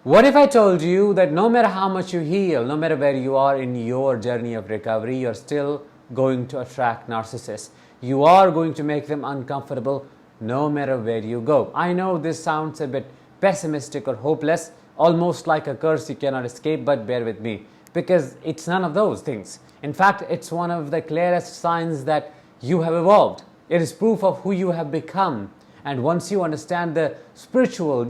What if I told you that no matter how much you heal, no matter where you are in your journey of recovery, you're still going to attract narcissists. You are going to make them uncomfortable no matter where you go. I know this sounds a bit pessimistic or hopeless, almost like a curse you cannot escape, but bear with me because it's none of those things. In fact, it's one of the clearest signs that you have evolved. It is proof of who you have become. And once you understand the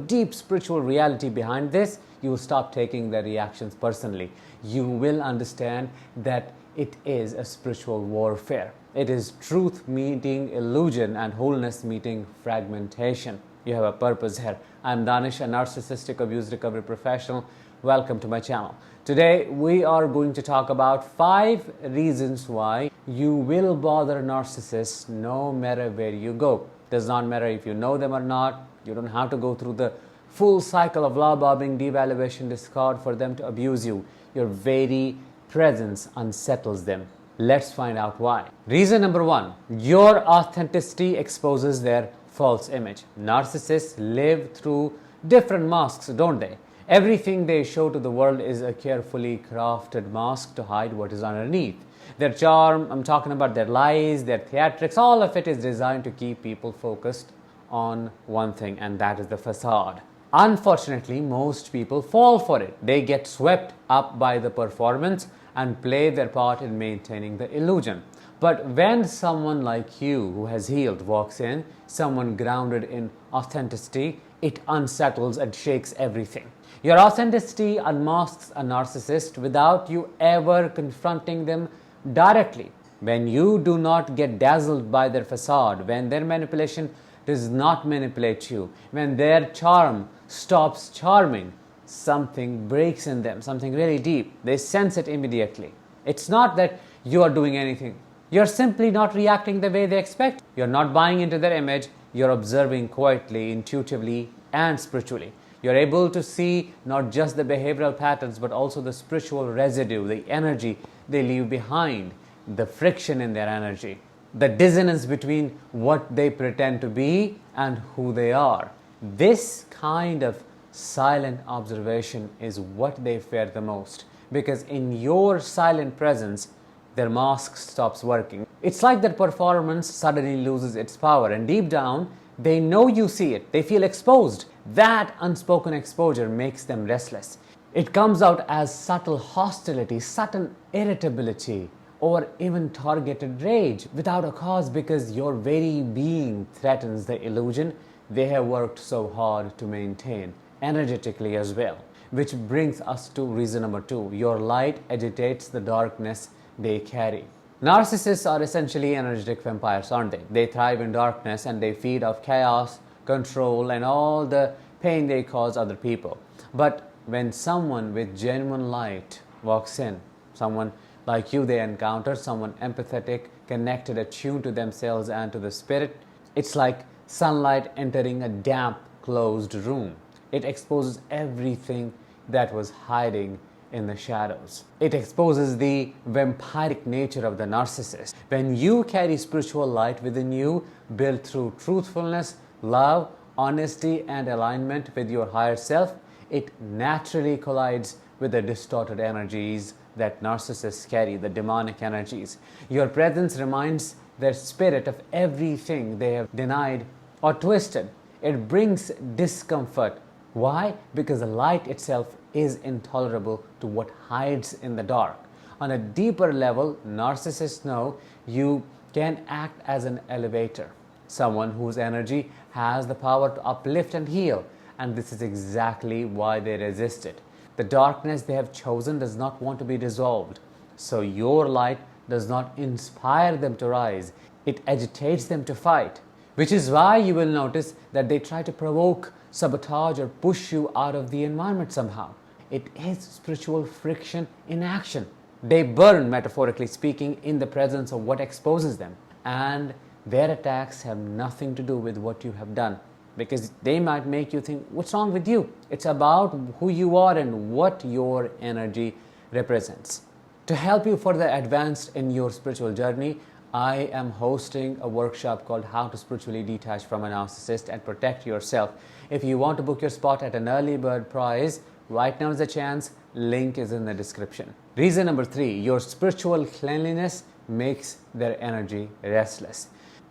deep spiritual reality behind this, you will stop taking the reactions personally. You will understand that it is a spiritual warfare. It is truth meeting illusion and wholeness meeting fragmentation. You have a purpose here. I'm Danish, a narcissistic abuse recovery professional. Welcome to my channel. Today we are going to talk about 5 reasons why you will bother narcissists no matter where you go. Does not matter if you know them or not. You don't have to go through the full cycle of law bombing, devaluation, discard for them to abuse you. Your very presence unsettles them. Let's find out why. Reason number 1, your authenticity exposes their false image. Narcissists live through different masks, don't they? Everything they show to the world is a carefully crafted mask to hide what is underneath. Their charm, I'm talking about their lies, their theatrics, all of it is designed to keep people focused on one thing, and that is the facade. Unfortunately, most people fall for it. They get swept up by the performance and play their part in maintaining the illusion. But when someone like you who has healed walks in, someone grounded in authenticity, it unsettles and shakes everything. Your authenticity unmasks a narcissist without you ever confronting them directly. When you do not get dazzled by their facade, when their manipulation does not manipulate you, when their charm stops charming, something breaks in them, something really deep. They sense it immediately. It's not that you are doing anything. You're simply not reacting the way they expect. You're not buying into their image. You're observing quietly, intuitively, and spiritually. You're able to see not just the behavioral patterns, but also the spiritual residue, the energy they leave behind, the friction in their energy, the dissonance between what they pretend to be and who they are. This kind of silent observation is what they fear the most, because in your silent presence, their mask stops working. It's like their performance suddenly loses its power, and deep down, they know you see it. They feel exposed. That unspoken exposure makes them restless. It comes out as subtle hostility, sudden irritability, or even targeted rage without a cause, because your very being threatens the illusion they have worked so hard to maintain, energetically as well. Which brings us to reason number 2. Your light agitates the darkness they carry. Narcissists are essentially energetic vampires, aren't they? They thrive in darkness and they feed off chaos, control, and all the pain they cause other people. But when someone with genuine light walks in, someone like you they encounter, someone empathetic, connected, attuned to themselves and to the spirit, it's like sunlight entering a damp, closed room. It exposes everything that was hiding in the shadows. It exposes the vampiric nature of the narcissist. When you carry spiritual light within you, built through truthfulness, love, honesty, and alignment with your higher self, it naturally collides with the distorted energies that narcissists carry, the demonic energies. Your presence reminds their spirit of everything they have denied or twisted. It brings discomfort. Why? Because the light itself is intolerable to what hides in the dark. On a deeper level, narcissists know you can act as an elevator, someone whose energy has the power to uplift and heal, and this is exactly why they resist it. The darkness they have chosen does not want to be dissolved, so your light does not inspire them to rise. It agitates them to fight, which is why you will notice that they try to provoke, sabotage, or push you out of the environment somehow. It is spiritual friction in action. They burn, metaphorically speaking, in the presence of what exposes them. And their attacks have nothing to do with what you have done, because they might make you think, what's wrong with you? It's about who you are and what your energy represents. To help you further advance in your spiritual journey, I am hosting a workshop called How to Spiritually Detach from a Narcissist and Protect Yourself. If you want to book your spot at an early bird price, right now is the chance. Link is in the description. Reason number 3, your spiritual cleanliness makes their energy restless.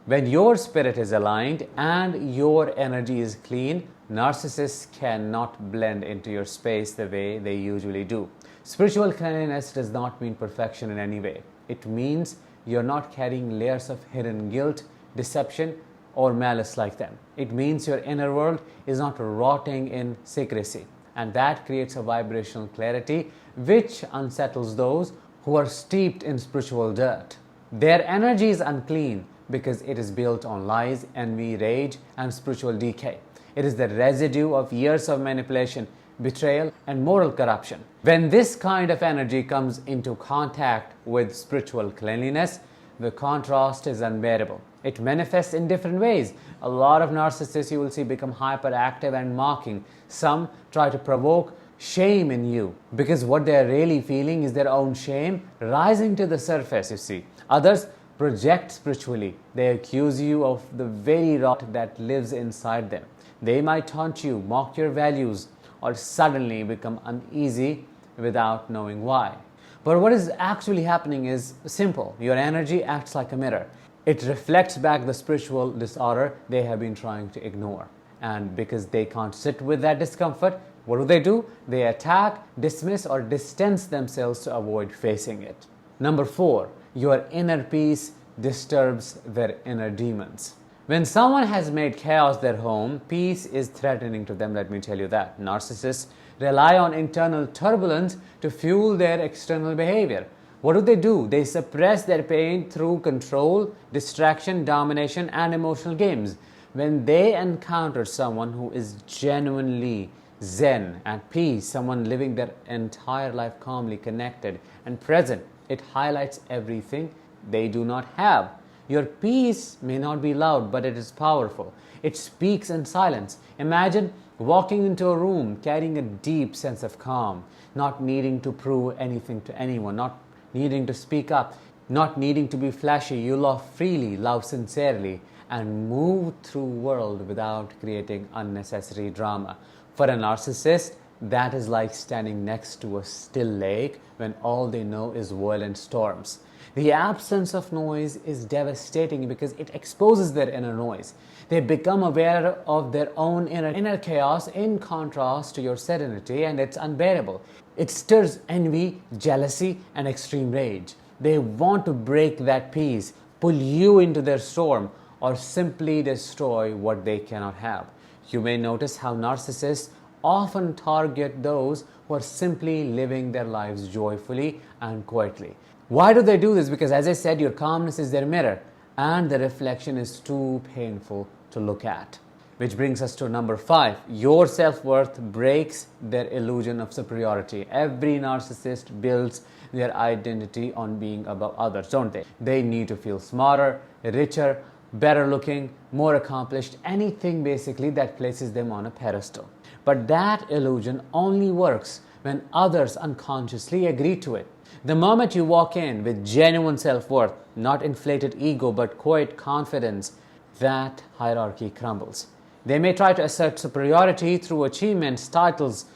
When your spirit is aligned and your energy is clean, narcissists cannot blend into your space the way they usually do. Spiritual cleanliness does not mean perfection in any way. It means you're not carrying layers of hidden guilt, deception, or malice like them. It means your inner world is not rotting in secrecy, and that creates a vibrational clarity which unsettles those who are steeped in spiritual dirt. Their energy is unclean because it is built on lies, envy, rage, and spiritual decay. It is the residue of years of manipulation, betrayal, and moral corruption. When this kind of energy comes into contact with spiritual cleanliness, the contrast is unbearable. It manifests in different ways. A lot of narcissists you will see become hyperactive and mocking. Some try to provoke shame in you because what they are really feeling is their own shame rising to the surface, you see. Others project spiritually. They accuse you of the very rot that lives inside them. They might taunt you, mock your values, or suddenly become uneasy without knowing why. But what is actually happening is simple. Your energy acts like a mirror. It reflects back the spiritual disorder they have been trying to ignore. And because they can't sit with that discomfort, what do? They attack, dismiss, or distance themselves to avoid facing it. Number 4, your inner peace disturbs their inner demons. When someone has made chaos their home, peace is threatening to them, let me tell you that. Narcissists rely on internal turbulence to fuel their external behavior. What do? They suppress their pain through control, distraction, domination, and emotional games. When they encounter someone who is genuinely zen, at peace, someone living their entire life calmly, connected, and present, it highlights everything they do not have. Your peace may not be loud, but it is powerful. It speaks in silence. Imagine walking into a room carrying a deep sense of calm, not needing to prove anything to anyone, not needing to speak up, not needing to be flashy. You love freely, love sincerely, and move through the world without creating unnecessary drama. For a narcissist, that is like standing next to a still lake when all they know is violent storms. The absence of noise is devastating because it exposes their inner noise. They become aware of their own inner chaos in contrast to your serenity, and it's unbearable. It stirs envy, jealousy, and extreme rage. They want to break that peace, pull you into their storm, or simply destroy what they cannot have. You may notice how narcissists often target those who are simply living their lives joyfully and quietly. Why do they do this? Because, as I said, your calmness is their mirror, and the reflection is too painful to look at. Which brings us to number 5. Your self-worth breaks their illusion of superiority. Every narcissist builds their identity on being above others, don't they? They need to feel smarter, richer, better looking, more accomplished, anything basically that places them on a pedestal. But that illusion only works when others unconsciously agree to it. The moment you walk in with genuine self-worth, not inflated ego but quiet confidence, that hierarchy crumbles. They may try to assert superiority through achievements, titles,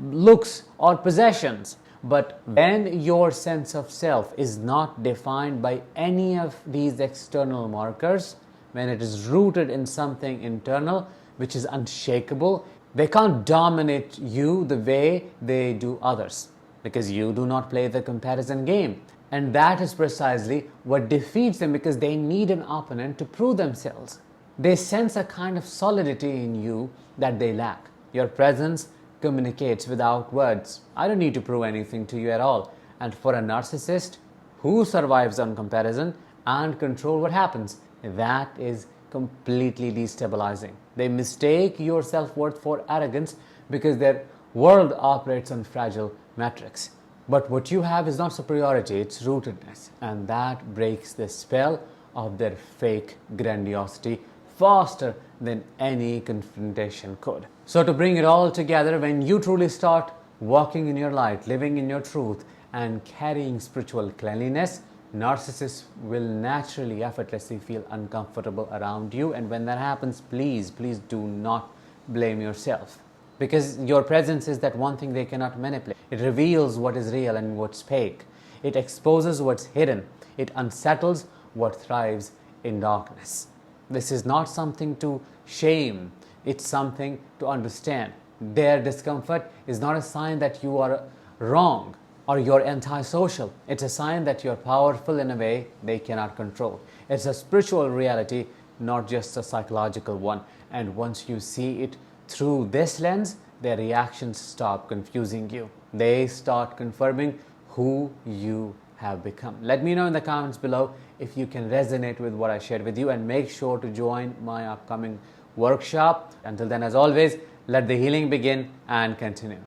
looks, or possessions. But when your sense of self is not defined by any of these external markers, when it is rooted in something internal which is unshakable, they can't dominate you the way they do others, because you do not play the comparison game. And that is precisely what defeats them, because they need an opponent to prove themselves. They sense a kind of solidity in you that they lack. Your presence communicates without words. I don't need to prove anything to you at all. And for a narcissist who survives on comparison and control, what happens? That is completely destabilizing. They mistake your self-worth for arrogance because their world operates on fragile metrics. But what you have is not superiority, it's rootedness. And that breaks the spell of their fake grandiosity faster than any confrontation could. So to bring it all together, when you truly start walking in your light, living in your truth, and carrying spiritual cleanliness, narcissists will naturally, effortlessly feel uncomfortable around you. And when that happens, please do not blame yourself. because your presence is that one thing they cannot manipulate. It reveals what is real and what's fake. It exposes what's hidden. It unsettles what thrives in darkness. This is not something to shame, it's something to understand. Their discomfort is not a sign that you are wrong or you're antisocial. It's a sign that you're powerful in a way they cannot control. It's a spiritual reality, not just a psychological one. And once you see it through this lens, their reactions stop confusing you. They start confirming who you have become. Let me know in the comments below if you can resonate with what I shared with you, and make sure to join my upcoming workshop. Until then, as always, let the healing begin and continue.